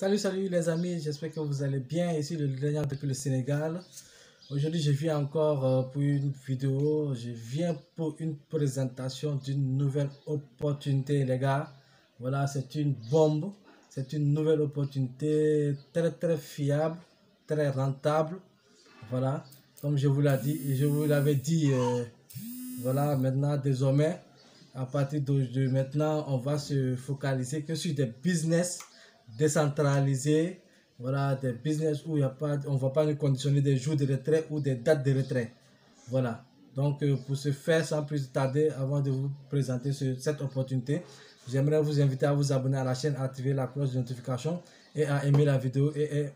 Salut les amis, j'espère que vous allez bien. Ici le Léonard depuis le Sénégal. Aujourd'hui, je viens encore pour une vidéo. Je viens pour une présentation d'une nouvelle opportunité, les gars. Voilà, c'est une bombe. C'est une nouvelle opportunité très fiable, très rentable. Voilà, comme je vous l'ai dit, je vous l'avais dit. Voilà, maintenant, désormais, à partir de maintenant, on va se focaliser que sur des business décentralisés. Voilà, des business où il y a pas, on ne va pas nous conditionner des jours de retrait ou des dates de retrait. Voilà. Donc, pour ce faire, sans plus tarder, avant de vous présenter cette opportunité, j'aimerais vous inviter à vous abonner à la chaîne, à activer la cloche de notification et à aimer la vidéo. Et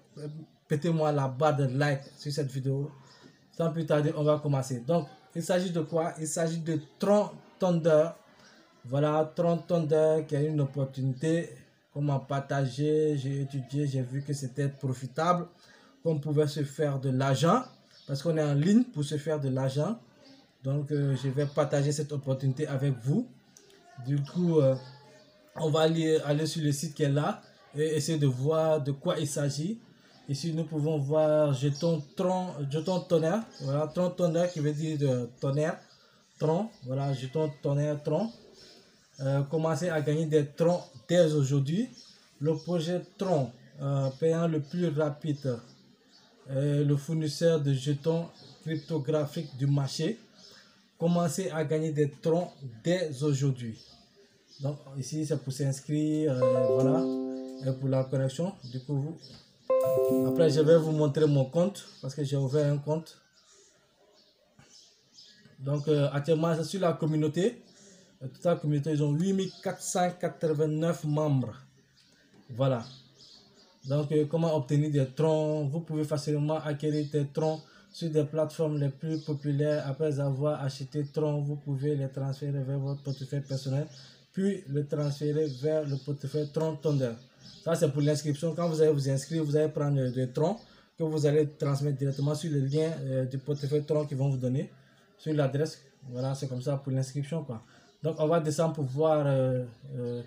pétez-moi la barre de like sur cette vidéo. Sans plus tarder, on va commencer. Donc, il s'agit de quoi? Il s'agit de Tron Thunder. Voilà, Tron Thunder qui a une opportunité. Comment partager? J'ai étudié, j'ai vu que c'était profitable. Qu'on pouvait se faire de l'argent. Parce qu'on est en ligne pour se faire de l'argent. Donc, je vais partager cette opportunité avec vous. Du coup, on va aller sur le site qui est là et essayer de voir de quoi il s'agit. Ici, nous pouvons voir jeton tonnerre. Voilà, tron tonnerre qui veut dire tonnerre. Tron, voilà, jeton tonnerre, tron. Commencer à gagner des trons dès aujourd'hui. Le projet Tron, payant le plus rapide, le fournisseur de jetons cryptographiques du marché. Commencer à gagner des trons dès aujourd'hui. Donc ici, c'est pour s'inscrire, voilà, et pour la connexion. Du coup, après, je vais vous montrer mon compte parce que j'ai ouvert un compte. Donc, actuellement, c'est sur la communauté. Toute la communauté, ils ont 8489 membres. Voilà. Donc, comment obtenir des trons? Vous pouvez facilement acquérir des trons sur des plateformes les plus populaires. Après avoir acheté trons, vous pouvez les transférer vers votre portefeuille personnel, puis le transférer vers le portefeuille Tron Thunder. Ça, c'est pour l'inscription. Quand vous allez vous inscrire, vous allez prendre des trons que vous allez transmettre directement sur le lien du portefeuille Tron qu'ils vont vous donner, sur l'adresse. Voilà, c'est comme ça pour l'inscription, quoi. Donc, on va descendre pour voir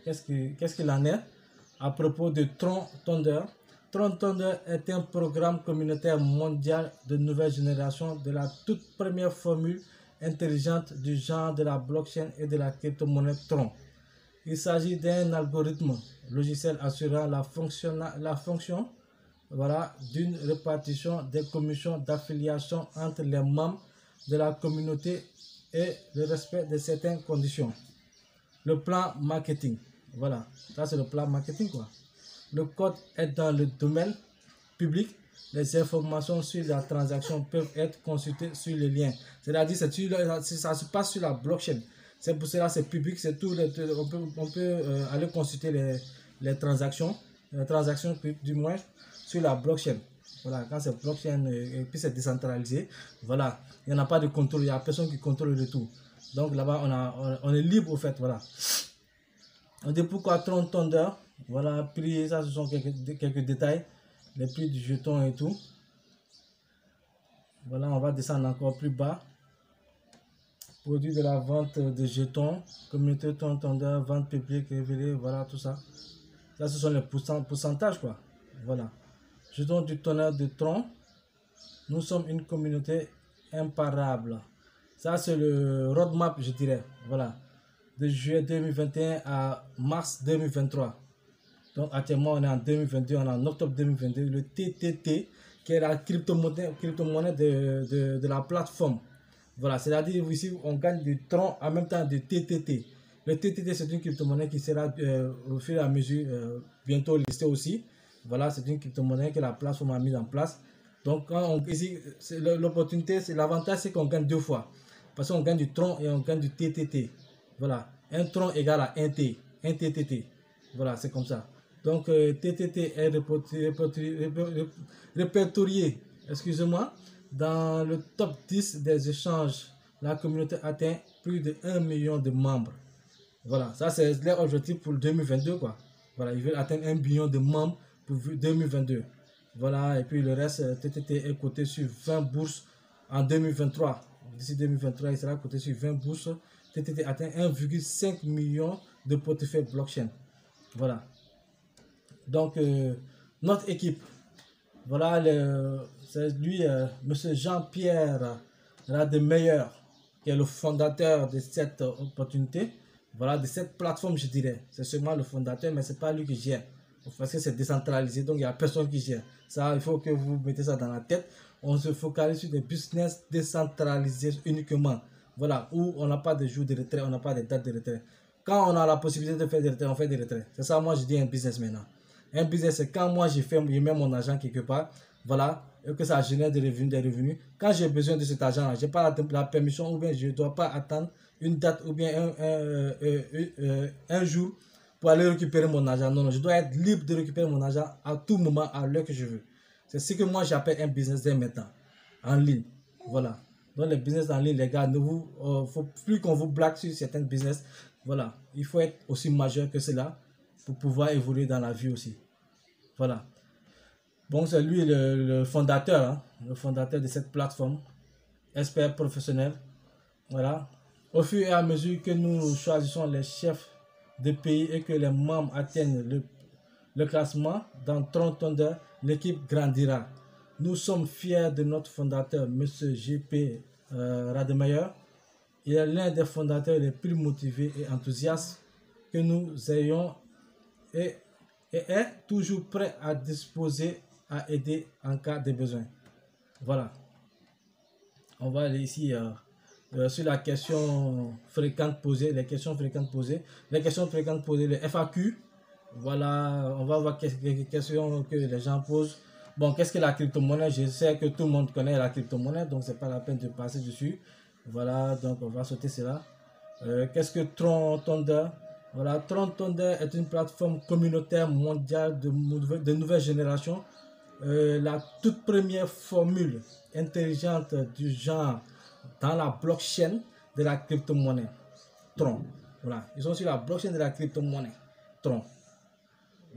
qu'est-ce qu'il en est à propos de Tron Thunder. Tron Thunder est un programme communautaire mondial de nouvelle génération de la toute première formule intelligente du genre de la blockchain et de la crypto-monnaie Tron. Il s'agit d'un algorithme logiciel assurant la fonction voilà, d'une répartition des commissions d'affiliation entre les membres de la communauté et le respect de certaines conditions. Le plan marketing, voilà, ça c'est le plan marketing, quoi. Le code est dans le domaine public. Les informations sur la transaction peuvent être consultées sur le lien. C'est-à-dire ça se passe sur la blockchain. C'est pour cela c'est public, c'est tout. On peut aller consulter les transactions du moins sur la blockchain. Voilà, quand c'est blockchain et puis c'est décentralisé, voilà, il n'y en a pas de contrôle, il n'y a personne qui contrôle le tout. Donc là-bas, on est libre au fait, voilà. On dit pourquoi Tron Thunder, voilà, prix, ça ce sont quelques détails, les prix du jeton et tout. Voilà, on va descendre encore plus bas. Produit de la vente de jetons, communauté Tron Thunder, vente publique révélée, voilà tout ça. Ça ce sont les pourcentages, quoi. Voilà. Jetons du tonnerre de Tron. Nous sommes une communauté imparable. Ça c'est le roadmap, je dirais. Voilà. De juillet 2021 à mars 2023. Donc actuellement on est en 2022, on est en octobre 2022. Le TTT qui est la crypto-monnaie de la plateforme. Voilà, c'est-à-dire ici on gagne du Tron en même temps du TTT. Le TTT c'est une crypto-monnaie qui sera au fur et à mesure bientôt listée aussi. Voilà, c'est une crypto-monnaie que la plateforme a mise en place. Donc ici l'opportunité, c'est l'avantage, c'est qu'on gagne deux fois. Parce qu'on gagne du Tron et on gagne du TTT. Voilà, un tron égale à un T, un TTT. Voilà, c'est comme ça. Donc, TTT est répertorié, excusez-moi, dans le top 10 des échanges. La communauté atteint plus de 1 million de membres. Voilà, ça c'est leur objectif pour 2022, quoi. Voilà, ils veulent atteindre 1 million de membres pour 2022. Voilà, et puis le reste, TTT est coté sur 20 bourses en 2023. D'ici 2023, il sera coté sur 20 bourses. TTT atteint 1,5 million de portefeuilles blockchain. Voilà. Donc, notre équipe. Voilà, c'est lui, Monsieur Jean-Pierre Rademeyer, qui est le fondateur de cette opportunité. Voilà, de cette plateforme, je dirais. C'est seulement le fondateur, mais ce n'est pas lui qui gère. Parce que c'est décentralisé, donc il n'y a personne qui gère. Ça, il faut que vous mettez ça dans la tête. On se focalise sur des business décentralisés uniquement. Voilà, où on n'a pas de jours de retrait, on n'a pas de date de retrait. Quand on a la possibilité de faire des retraits, on fait des retraits. C'est ça, moi, je dis un business maintenant. Un business, c'est quand moi, je mets mon argent quelque part, voilà, et que ça génère des revenus. Quand j'ai besoin de cet argent, je n'ai pas la permission ou bien je ne dois pas attendre une date ou bien un jour pour aller récupérer mon argent. Non, non, je dois être libre de récupérer mon argent à tout moment, à l'heure que je veux. C'est ce que moi, j'appelle un business dès maintenant, en ligne. Voilà. Donc, les business en ligne, les gars, ne faut plus qu'on vous blague sur certains business. Voilà. Il faut être aussi majeur que cela pour pouvoir évoluer dans la vie aussi. Voilà. Bon, c'est lui le fondateur, hein, le fondateur de cette plateforme, expert professionnel. Voilà. Au fur et à mesure que nous choisissons les chefs de pays et que les membres atteignent le classement, dans 30 ans d'heure, l'équipe grandira. Nous sommes fiers de notre fondateur, M. J.P. Rademeyer. Il est l'un des fondateurs les plus motivés et enthousiastes que nous ayons et est toujours prêt à disposer, à aider en cas de besoin. Voilà. On va aller ici sur la question fréquente posée, les questions fréquentes posées. Les questions fréquentes posées, le FAQ. Voilà, on va voir quelques questions que les gens posent. Bon, qu'est-ce que la crypto-monnaie? Je sais que tout le monde connaît la crypto-monnaie, donc c'est pas la peine de passer dessus. Voilà, donc on va sauter cela. Qu'est-ce que Tron Thunder? Voilà, Tron Thunder est une plateforme communautaire mondiale de nouvelle génération. La toute première formule intelligente du genre dans la blockchain de la crypto-monnaie. Tron. Voilà, ils sont sur la blockchain de la crypto-monnaie. Tron.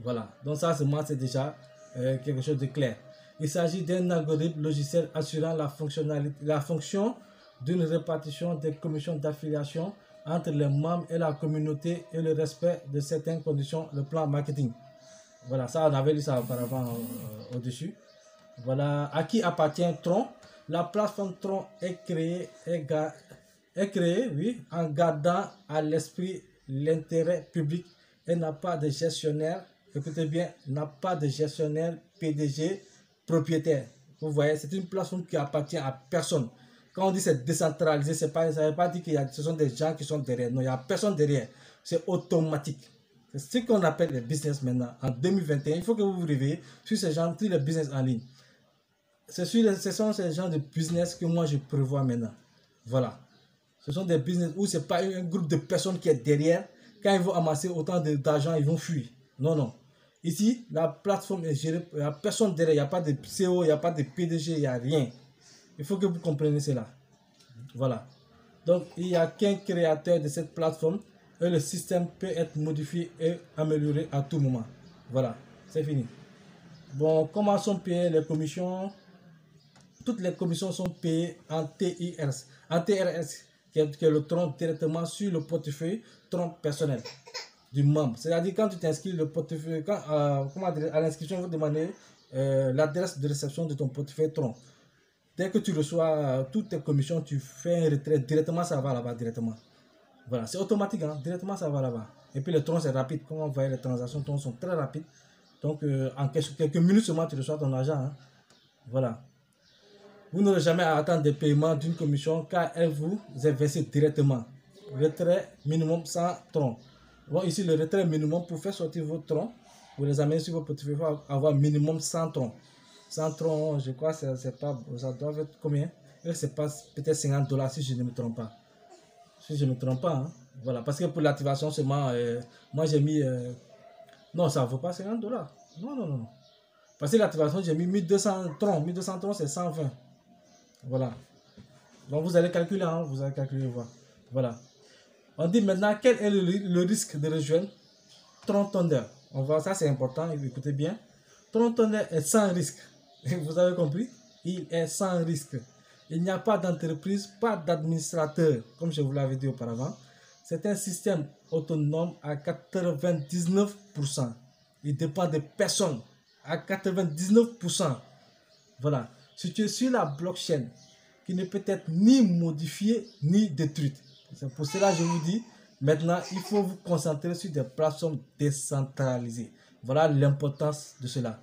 Voilà, donc ça c'est déjà quelque chose de clair. Il s'agit d'un algorithme logiciel assurant la fonction d'une répartition des commissions d'affiliation entre les membres et la communauté et le respect de certaines conditions, le plan marketing. Voilà, ça on avait lu ça auparavant au-dessus. Voilà, à qui appartient Tron? La plateforme Tron est créée, oui, en gardant à l'esprit l'intérêt public et n'a pas de gestionnaire. Écoutez bien, n'a pas de gestionnaire, PDG, propriétaire. Vous voyez, c'est une plateforme qui appartient à personne. Quand on dit c'est décentralisé, ça ne veut pas dire que ce sont des gens qui sont derrière. Non, il n'y a personne derrière. C'est automatique. C'est ce qu'on appelle les business maintenant. En 2021, il faut que vous vous réveillez sur ces gens, sur les business en ligne. Ce sont ces gens de business que moi je prévois maintenant. Voilà. Ce sont des business où ce n'est pas un groupe de personnes qui est derrière. Quand ils vont amasser autant d'argent, ils vont fuir. Non, non. Ici, la plateforme est gérée, il n'y a personne derrière, il n'y a pas de CEO, il n'y a pas de PDG, il n'y a rien. Il faut que vous compreniez cela. Voilà. Donc, il n'y a qu'un créateur de cette plateforme et le système peut être modifié et amélioré à tout moment. Voilà, c'est fini. Bon, comment sont payées les commissions? Toutes les commissions sont payées en TRS. En TRS, qui est le Tron directement sur le portefeuille Tron personnel du membre. C'est-à-dire quand tu t'inscris le portefeuille, à l'inscription, vous demandez l'adresse de réception de ton portefeuille Tron. Dès que tu reçois toutes tes commissions, tu fais un retrait directement, ça va là-bas directement. Voilà, c'est automatique, hein, directement ça va là-bas. Et puis le Tron c'est rapide, comme on voit les transactions Tron sont très rapides. Donc en quelques minutes seulement tu reçois ton argent. Hein. Voilà. Vous n'aurez jamais à attendre des paiements d'une commission car elle vous est versée directement. Retrait minimum 100 Tron. Bon, ici, le retrait minimum pour faire sortir vos troncs, vous les amener sur votre portefeuille, il faut avoir minimum 100 troncs. 100 troncs, je crois, c'est pas, ça doit être combien? C'est pas peut-être $50 si je ne me trompe pas. Si je ne me trompe pas, hein. Voilà, parce que pour l'activation seulement, moi j'ai mis, non, ça ne vaut pas $50. Non, non, non. Parce que l'activation, j'ai mis 1200 troncs. 1200 troncs, c'est 120. Voilà. Donc vous allez calculer, hein, vous allez calculer, voilà. On dit maintenant quel est le risque de rejoindre Tron Thunder. On voit ça, c'est important, écoutez bien. Tron Thunder est sans risque. Vous avez compris? Il est sans risque. Il n'y a pas d'entreprise, pas d'administrateur, comme je vous l'avais dit auparavant. C'est un système autonome à 99%. Il dépend de personne. à 99%. Voilà. Si tu es sur la blockchain qui ne peut être ni modifiée ni détruite. C'est pour cela que je vous dis, maintenant, il faut vous concentrer sur des plateformes décentralisées. Voilà l'importance de cela.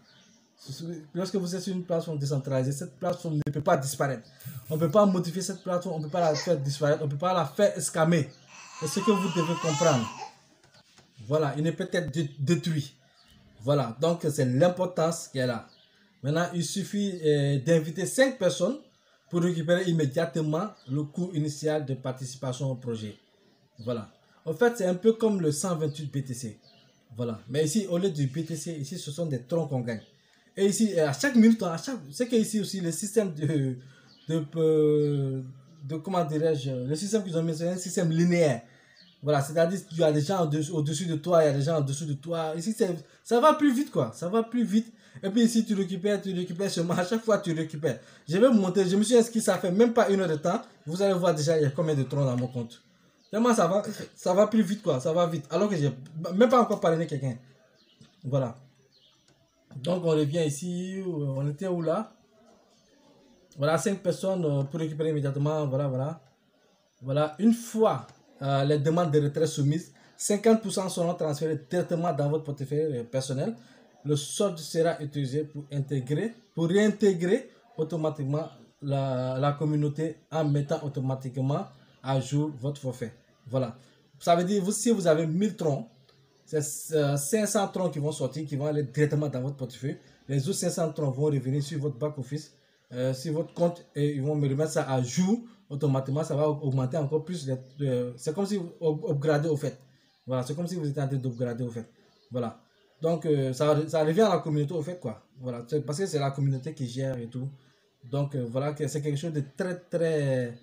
Lorsque vous êtes sur une plateforme décentralisée, cette plateforme ne peut pas disparaître. On ne peut pas modifier cette plateforme, on ne peut pas la faire disparaître, on ne peut pas la faire escamer. C'est ce que vous devez comprendre. Voilà, il ne peut être détruit. Voilà, donc c'est l'importance qui est là. Maintenant, il suffit d'inviter 5 personnes pour récupérer immédiatement le coût initial de participation au projet. Voilà. En fait, c'est un peu comme le 128 BTC. Voilà. Mais ici, au lieu du BTC, ici, ce sont des troncs qu'on gagne. Et ici, à chaque minute, c'est qu'ici aussi, le système comment dirais-je, le système qu'ils ont mis, c'est un système linéaire. Voilà, c'est-à-dire qu'il y a des gens au-dessus de toi, il y a des gens en dessous de toi. Ici, ça va plus vite, quoi. Ça va plus vite. Et puis ici, tu récupères seulement. À chaque fois, tu récupères. Je vais vous montrer. Je me suis inscrit, ça fait même pas 1 heure de temps. Vous allez voir déjà, il y a combien de troncs dans mon compte. Vraiment, ça va plus vite, quoi. Ça va vite. Alors que j'ai même pas encore parrainé quelqu'un. Voilà. Donc, on revient ici. On était où là? Voilà, 5 personnes pour récupérer immédiatement. Voilà, voilà. Voilà, une fois les demandes de retrait soumises, 50% seront transférés directement dans votre portefeuille personnel. Le solde sera utilisé pour réintégrer automatiquement la communauté en mettant automatiquement à jour votre forfait. Voilà. Ça veut dire, si vous avez 1000 troncs, c'est 500 troncs qui vont sortir, qui vont aller directement dans votre portefeuille. Les autres 500 troncs vont revenir sur votre back-office, sur votre compte, et ils vont me remettre ça à jour. Automatiquement, ça va augmenter encore plus. C'est comme si vous upgradez au fait. Voilà, c'est comme si vous étiez en train d'upgrader au fait. Voilà. Donc, ça revient à la communauté au fait, quoi. Voilà, parce que c'est la communauté qui gère et tout. Donc, voilà, c'est quelque chose de très, très,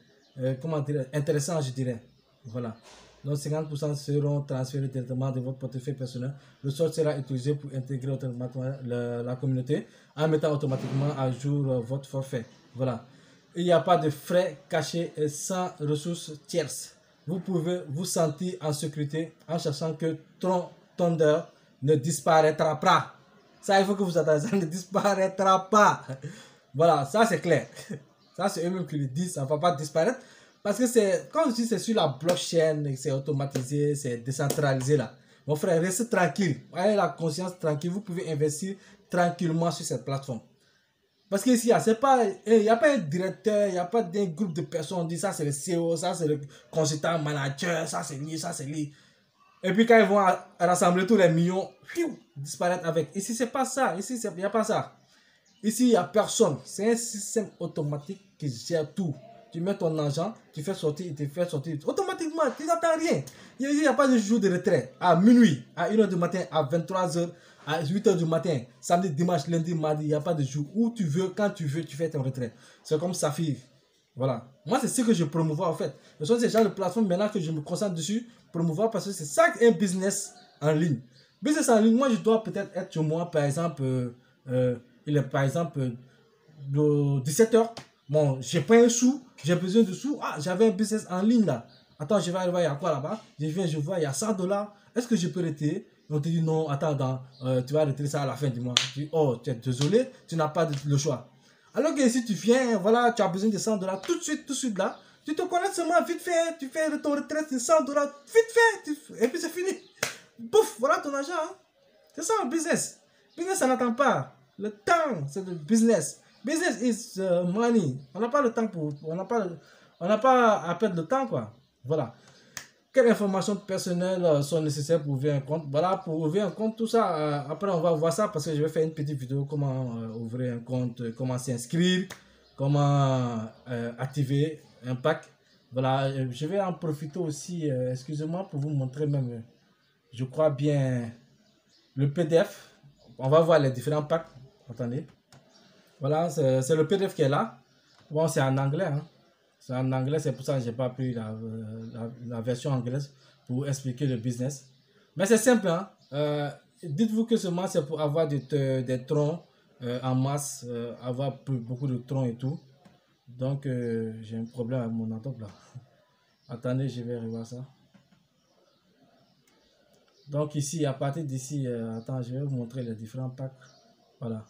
comment dire, intéressant, je dirais. Voilà. Donc, 50% seront transférés directement de votre portefeuille personnel. Le solde sera utilisé pour intégrer automatiquement la communauté en mettant automatiquement à jour votre forfait. Voilà. Il n'y a pas de frais cachés et sans ressources tierces. Vous pouvez vous sentir en sécurité en sachant que Tron Thunder ne disparaîtra pas. Ça, il faut que vous attendiez, ça ne disparaîtra pas. Voilà, ça c'est clair. Ça, c'est eux-mêmes qui le disent, ça ne va pas disparaître. Parce que c'est, comme je dis, c'est sur la blockchain, c'est automatisé, c'est décentralisé là. Mon frère, restez tranquille. Ayez la conscience tranquille. Vous pouvez investir tranquillement sur cette plateforme. Parce qu'ici, il n'y a pas un directeur, il n'y a pas d'un groupe de personnes. On dit ça, c'est le CEO, ça, c'est le consultant manager, ça, c'est lui, ça, c'est lui. Et puis, quand ils vont rassembler tous les millions, disparaître avec. Ici, c'est pas ça. Ici, il n'y a pas ça. Ici, il n'y a personne. C'est un système automatique qui gère tout. Tu mets ton argent, tu fais sortir, il te fait sortir. Automatiquement, tu n'attends rien. Il n'y a pas de jour de retrait. À minuit, à 1 h du matin, à 23 h, à 8 h du matin, samedi, dimanche, lundi, mardi, il n'y a pas de jour. Où tu veux, quand tu veux, tu fais ton retrait. C'est comme Saphir. Voilà. Moi, c'est ce que je promouvois en fait. Ce sont ces gens de plateforme maintenant que je me concentre dessus, promouvoir parce que c'est ça un business en ligne. Business en ligne, moi, je dois peut-être être chez moi, par exemple, il est par exemple de 17 h. Bon, j'ai pas un sou, j'ai besoin de sous. Ah, j'avais un business en ligne là. Attends, je vais aller voir, il y a quoi là-bas? Je viens, je vois, il y a 100 $. Est-ce que je peux retirer? On te dit non, attends, tu vas retirer ça à la fin du mois. Tu dis, oh, tu es désolé, tu n'as pas le choix. Alors que si tu viens, voilà, tu as besoin de 100 $, tout de suite là, tu te connais seulement vite fait, tu fais ton retraite de 100 $, vite fait, et puis c'est fini. Bouf, voilà ton argent. Hein. C'est ça un business. Business, ça n'attend pas. Le temps, c'est le business. Business is money. On n'a pas le temps pour. On n'a pas à perdre le temps, quoi. Voilà. Quelles informations personnelles sont nécessaires pour ouvrir un compte? Voilà, pour ouvrir un compte, tout ça. Après, on va voir ça parce que je vais faire une petite vidéo comment ouvrir un compte, comment s'inscrire, comment activer un pack. Voilà, je vais en profiter aussi, excusez-moi, pour vous montrer même, je crois bien, le PDF. On va voir les différents packs. Attendez. Voilà, c'est le PDF qui est là. Bon, c'est en anglais. Hein. C'est en anglais, c'est pour ça que je n'ai pas pris la version anglaise pour expliquer le business. Mais c'est simple. Hein. Dites-vous que seulement c'est pour avoir des troncs en masse, avoir beaucoup de troncs et tout. Donc, j'ai un problème avec mon laptop là. Attendez, je vais revoir ça. Donc ici, à partir d'ici, attends, je vais vous montrer les différents packs. Voilà.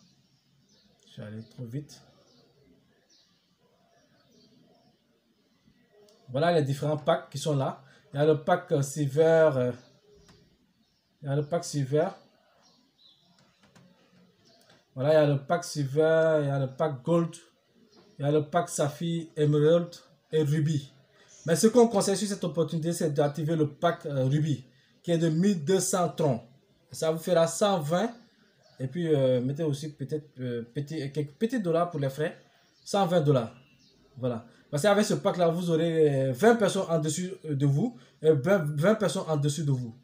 Je suis allé trop vite. Voilà les différents packs qui sont là. Il y a le pack Silver. Il y a le pack Silver. Voilà, il y a le pack Silver, il y a le pack Gold, il y a le pack Saphir, Emerald et Ruby. Mais ce qu'on conseille sur cette opportunité, c'est d'activer le pack Ruby, qui est de 1200 troncs. Ça vous fera 120. Et puis, mettez aussi peut-être quelques petits dollars pour les frais. 120 dollars. Voilà. Parce qu'avec ce pack-là, vous aurez 20 personnes en dessus de vous et 20 personnes en dessus de vous.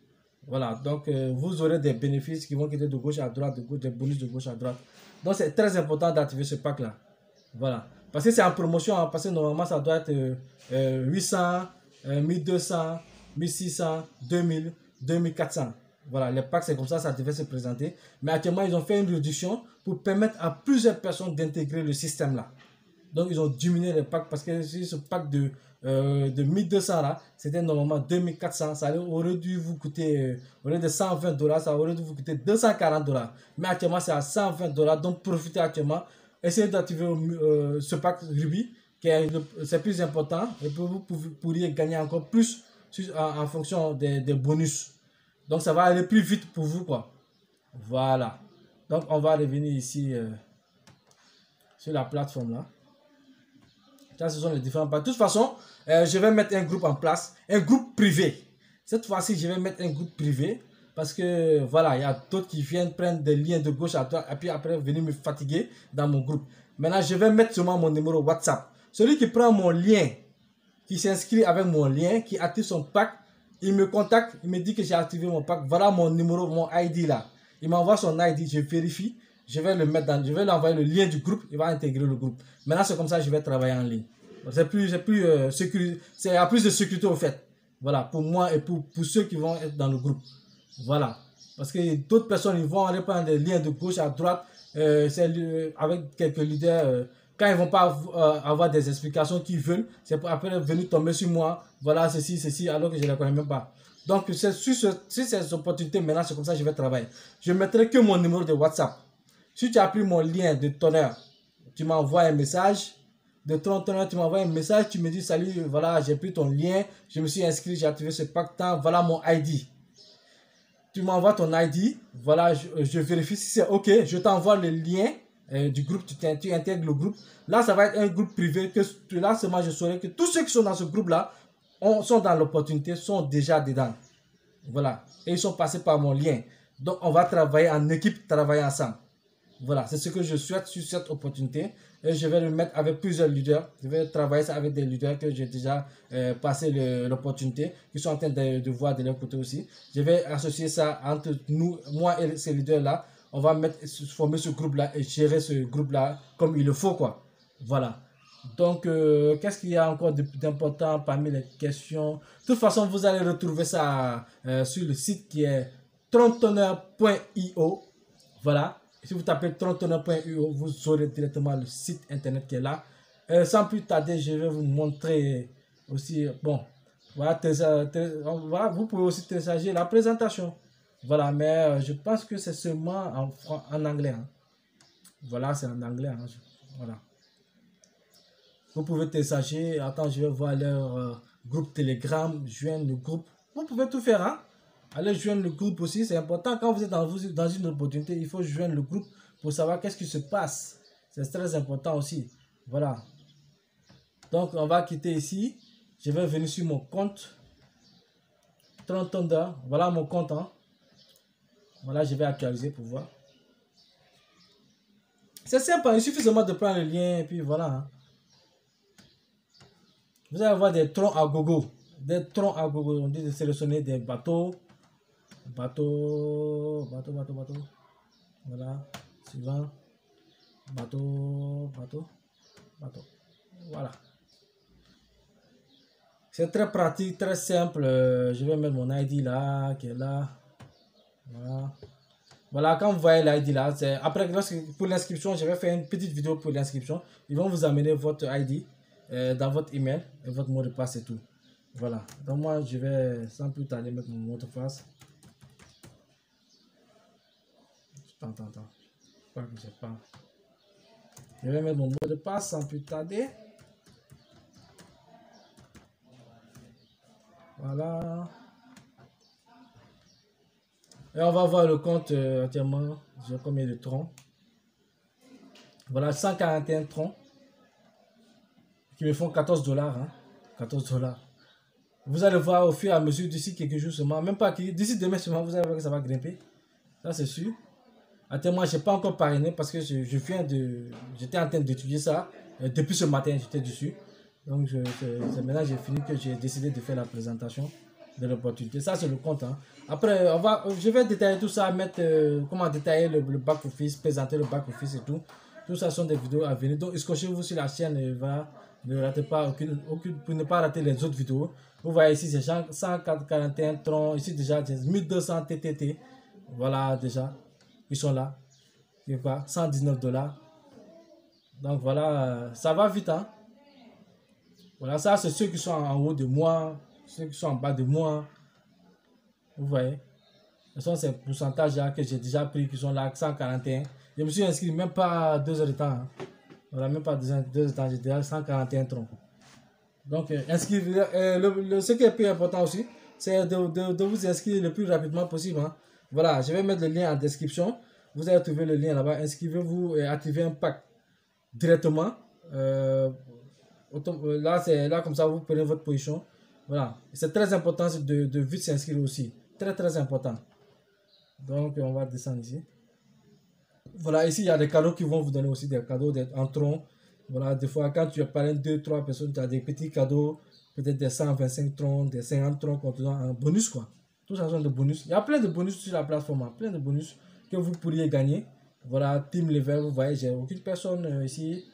Voilà. Donc, vous aurez des bénéfices qui vont quitter de gauche à droite, des bonus de gauche à droite. Donc, c'est très important d'activer ce pack-là. Voilà. Parce que c'est en promotion, hein, parce que normalement, ça doit être 800, 1200, 1600, 2000, 2400. Voilà, les packs, c'est comme ça devait se présenter. Mais actuellement, ils ont fait une réduction pour permettre à plusieurs personnes d'intégrer le système là. Donc, ils ont diminué les packs parce que ce pack de 1200 là, c'était normalement 2400. Ça aurait dû vous coûter, au lieu de 120 dollars, ça aurait dû vous coûter 240 dollars. Mais actuellement, c'est à 120 dollars. Donc, profitez actuellement. Essayez d'activer ce pack Ruby, c'est plus important. Et vous pourriez gagner encore plus en fonction des bonus. Donc, ça va aller plus vite pour vous, quoi. Voilà. Donc, on va revenir ici sur la plateforme là. Ça, ce sont les différents pages. De toute façon, je vais mettre un groupe en place, un groupe privé. Cette fois-ci, je vais mettre un groupe privé parce que voilà, il y a d'autres qui viennent prendre des liens de gauche à droite et puis après venir me fatiguer dans mon groupe. Maintenant, je vais mettre seulement mon numéro WhatsApp. Celui qui prend mon lien, qui s'inscrit avec mon lien, qui active son pack, il me contacte, il me dit que j'ai activé mon pack. Voilà mon numéro, mon ID là. Il m'envoie son ID, je vérifie. Je vais le mettre dans, je vais lui envoyer le lien du groupe, il va intégrer le groupe. Maintenant, c'est comme ça que je vais travailler en ligne. C'est plus sécurité, il y a plus de sécurité au fait. Voilà, pour moi et pour ceux qui vont être dans le groupe. Voilà. Parce que d'autres personnes, ils vont aller prendre des liens de gauche à droite, avec quelques leaders. Quand ils ne vont pas avoir des explications qu'ils veulent, c'est pour après venir tomber sur moi. Voilà, ceci, alors que je ne les connais même pas. Donc, sur ces opportunités, maintenant, c'est comme ça que je vais travailler. Je ne mettrai que mon numéro de WhatsApp. Si tu as pris mon lien de Tonnerre, tu m'envoies un message. De Tonnerre, tu m'envoies un message, tu me dis salut, voilà, j'ai pris ton lien, je me suis inscrit, j'ai activé ce pack-temps, voilà mon ID. Tu m'envoies ton ID, voilà, je vérifie si c'est OK, je t'envoie le lien du groupe, tu intègres le groupe. Là, ça va être un groupe privé, que là seulement je saurai que tous ceux qui sont dans ce groupe-là sont dans l'opportunité, sont déjà dedans. Voilà, et ils sont passés par mon lien. Donc, on va travailler en équipe, travailler ensemble. Voilà, c'est ce que je souhaite sur cette opportunité. Et je vais le mettre avec plusieurs leaders. Je vais travailler ça avec des leaders que j'ai déjà passé l'opportunité, qui sont en train de voir de leur côté aussi. Je vais associer ça entre nous, moi et ces leaders-là. On va former ce groupe-là et gérer ce groupe-là comme il le faut, quoi. Voilà. Donc, qu'est-ce qu'il y a encore d'important parmi les questions? De toute façon, vous allez retrouver ça sur le site qui est trontoneur.io. Voilà. Si vous tapez trontoneur.io, vous aurez directement le site internet qui est là. Sans plus tarder, je vais vous montrer aussi. Bon, voilà, voilà, vous pouvez aussi télécharger la présentation. Voilà, mais je pense que c'est seulement en anglais. Hein. Voilà, c'est en anglais. Hein. Voilà. Vous pouvez télécharger. Attends, je vais voir leur groupe Telegram, joindre le groupe. Vous pouvez tout faire. Hein? Allez joindre le groupe aussi, c'est important. Quand vous êtes dans une opportunité, il faut joindre le groupe pour savoir qu'est-ce qui se passe. C'est très important aussi. Voilà. Donc, on va quitter ici. Je vais venir sur mon compte. 30 $. Voilà mon compte. Hein. Voilà, je vais actualiser pour voir. C'est simple, il suffit seulement de prendre le lien et puis voilà. Hein. Vous allez avoir des troncs à gogo. Des troncs à gogo. On dit de sélectionner des bateaux. Bateau. Voilà. Suivant. Bateau. Voilà. C'est très pratique, très simple. Je vais mettre mon ID là, qui est là. Voilà. Voilà, quand vous voyez l'ID là, c'est après pour l'inscription, je vais faire une petite vidéo pour l'inscription. Ils vont vous amener votre ID dans votre email et votre mot de passe et tout. Voilà. Donc moi, je vais sans plus tarder mettre mon mot de passe. Attends. crois que j'ai pas. Je vais mettre mon mot de passe sans plus tarder. Voilà. Et on va voir le compte actuellement. J'ai combien de troncs? Voilà, 141 troncs qui me font 14 $. Hein, 14 $. Vous allez voir au fur et à mesure d'ici quelques jours seulement, même pas d'ici demain seulement, vous allez voir que ça va grimper. Ça, c'est sûr. Actuellement, je n'ai pas encore parrainé parce que j'étais en train d'étudier ça. Depuis ce matin, j'étais dessus. Donc, c'est maintenant j'ai fini que j'ai décidé de faire la présentation de l'opportunité. Ça, c'est le compte. Hein. Après, je vais détailler tout ça, mettre comment détailler le back-office, présenter le back-office et tout. Tout ça sont des vidéos à venir. Donc, escochez-vous sur la chaîne et voilà. Ne ratez pas aucune pour ne pas rater les autres vidéos. Vous voyez ici, c'est 141 troncs. Ici, déjà, 1200 TTT. Voilà, déjà. Ils sont là. Et quoi? 119 $. Donc, voilà. Ça va vite, hein. Voilà, ça, c'est ceux qui sont en haut de moi. Ceux qui sont en bas de moi. Vous voyez? Ce sont ces pourcentages-là que j'ai déjà pris qui sont là, 141. Je me suis inscrit même pas 2 heures de temps. Hein. Voilà, même pas 2 heures de temps, j'ai déjà 141 troncs. Donc, inscrivez. Ce qui est plus important aussi, c'est de vous inscrire le plus rapidement possible. Hein. Voilà, je vais mettre le lien en description. Vous allez trouver le lien là-bas. Inscrivez-vous et activez un pack directement. Là, c'est là comme ça, vous prenez votre position. Voilà, c'est très important de vite s'inscrire aussi. Très, très important. Donc, on va descendre ici. Voilà, ici, il y a des cadeaux qui vont vous donner aussi des cadeaux en troncs. Voilà, des fois, quand tu parles 2-3 personnes, tu as des petits cadeaux, peut-être des 125 troncs, des 50 troncs qu'on te donne en bonus, quoi. Tout ça sont des bonus. Il y a plein de bonus sur la plateforme, plein de bonus que vous pourriez gagner. Voilà, Team Level, vous voyez, j'ai aucune personne ici.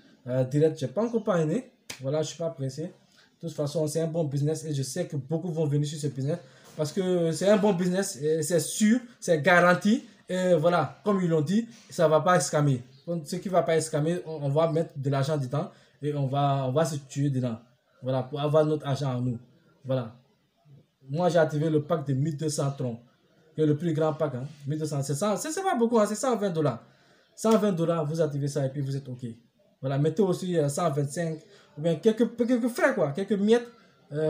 Direct, je n'ai pas encore parrainé. Voilà, je ne suis pas pressé. De toute façon, c'est un bon business et je sais que beaucoup vont venir sur ce business parce que c'est un bon business, c'est sûr, c'est garanti. Et voilà, comme ils l'ont dit, ça ne va pas escamer. Donc, ce qui ne va pas escamer, on va mettre de l'argent dedans et on va se tuer dedans. Voilà, pour avoir notre argent en nous. Voilà. Moi, j'ai activé le pack de 1200 troncs, qui est le plus grand pack. Hein. 1200, c'est pas beaucoup, hein, c'est 120 $. 120 $, vous activez ça et puis vous êtes OK. Voilà, mettez aussi 125 ou bien quelques frais, quoi, quelques miettes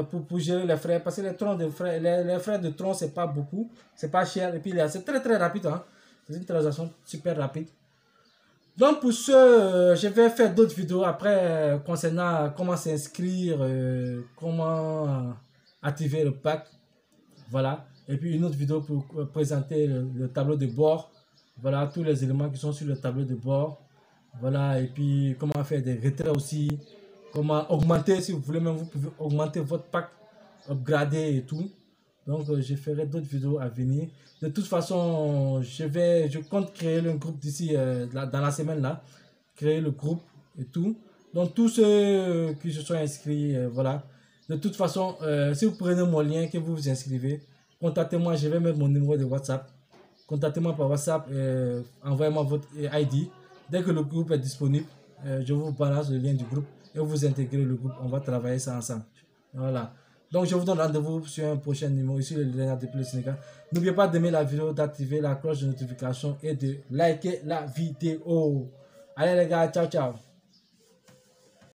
pour gérer les frais. Parce que les frais de tronc, c'est pas beaucoup, c'est pas cher. Et puis, c'est très, très rapide. Hein. C'est une transaction super rapide. Donc, pour ce, je vais faire d'autres vidéos après concernant comment s'inscrire, comment activer le pack. Voilà. Et puis, une autre vidéo pour présenter le tableau de bord. Voilà, tous les éléments qui sont sur le tableau de bord. Voilà, et puis comment faire des retraits aussi, comment augmenter, si vous voulez même, vous pouvez augmenter votre pack, upgrader et tout. Donc, je ferai d'autres vidéos à venir. De toute façon, je compte créer le groupe d'ici, dans la semaine là, créer le groupe et tout. Donc, tous ceux qui se sont inscrits, voilà. De toute façon, si vous prenez mon lien, que vous vous inscrivez, contactez-moi, je vais mettre mon numéro de WhatsApp. Contactez-moi par WhatsApp, envoyez-moi votre ID. Dès que le groupe est disponible, je vous balance le lien du groupe et vous intégrez le groupe. On va travailler ça ensemble. Voilà. Donc, je vous donne rendez-vous sur un prochain numéro ici, le Léonard depuis le Sénégal. N'oubliez pas d'aimer la vidéo, d'activer la cloche de notification et de liker la vidéo. Allez les gars, ciao, ciao.